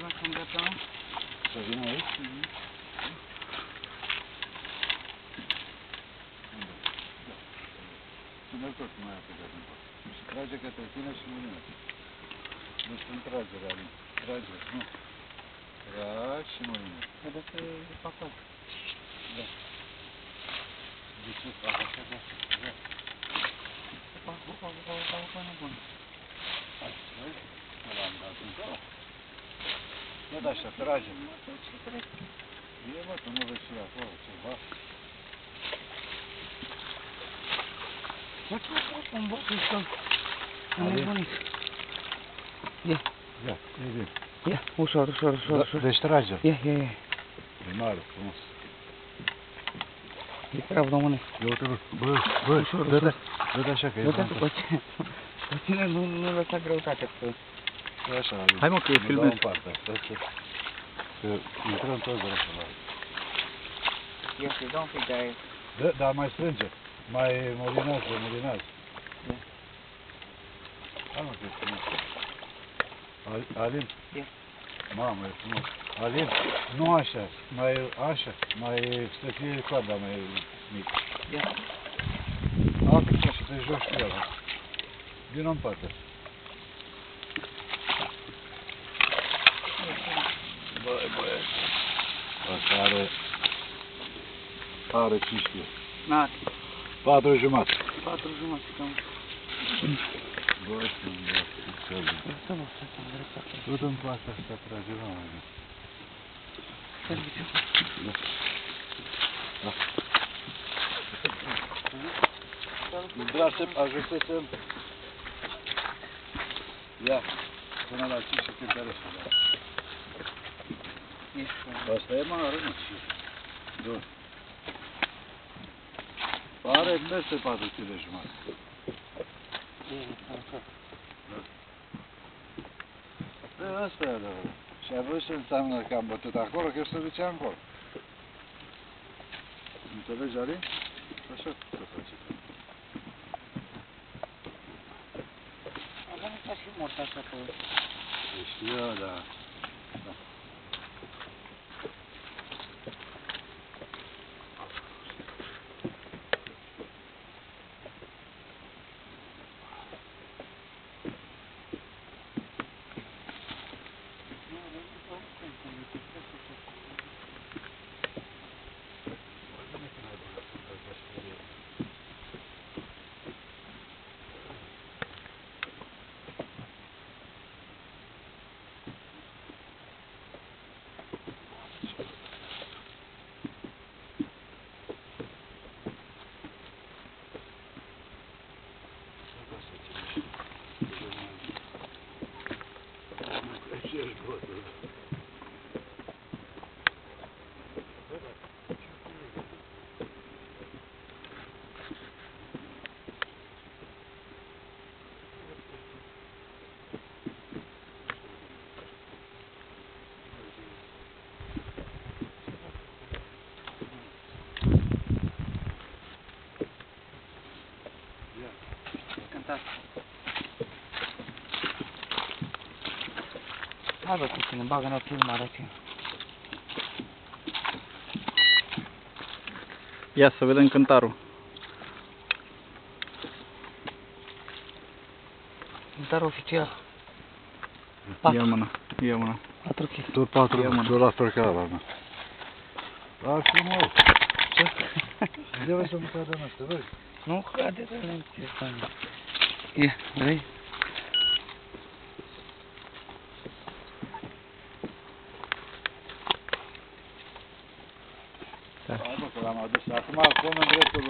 Vreau să-mi gata. Să vină aici? Ține-l tot mai aplicat în pat. Și trage către tine și mâine. Nu sunt tragere, Ali. Trage, nu. Tragi și mâine. Vedeți că e pe acolo. Da. De ce fac așa? Da. Opa, nebun. Hai, vezi? Nu l-am dat în sau? Văd așa, trage. E, mă, tu nu vezi și acolo ceva. Un boc să am nebunit. Ia. Ia, e bine. Ia, ușor. Deci trage. Ia. E mare, frumos. E praf, domnule. Eu uite, bă, ușor. dă-te așa că e Dă-te cu tine nu lăsa greutate. E așa, hai mă că e filmez. Nu dau în partea asta, că intrăm toți de așa la Ia să-i dau un pic de aer. Da, dar mai strânge. Mai molinează. Ia. Hai mă că e frumos. Alin? Ia. Mamă, e frumos. Alin, nu așa, mai să fie coada mai mică. Ia. Aplică și te joci cu ăla. Vino în partea. Băi. Asta are 5 kg. N-are. 4 jumate. 4 jumate, cam. Băi, Să mă dreptate. du-te în partea asta, trage la mai bine. Serviciu. Da. Drase, ajută-te-l. Ia, până la 5 și cântare să dea. Asta e mare, nu? Bun. Are peste 4 kg jumătate. Da. Asta e adevărat. Și ai văzut ce înseamnă că am bătut acolo, că eu se ducea încolo. Înțelegi, Ali? Așa se face. Avem ca și morta așa pe... Știu eu, da. Cântat. Hai bă, cu tine, bagă-ne o filmare ție. Ia să vedem cântarul. Cântarul oficial. Ia mâna. 4 kg. Tot 4, eu la fel ca ăla, mă. Da, frumos. Ce? Ia vezi să nu cadă în asta, vezi? Nu cade, să nu ce să nu. Ia, vrei? Hai bă, că l-am adus. Acum pun în dreptul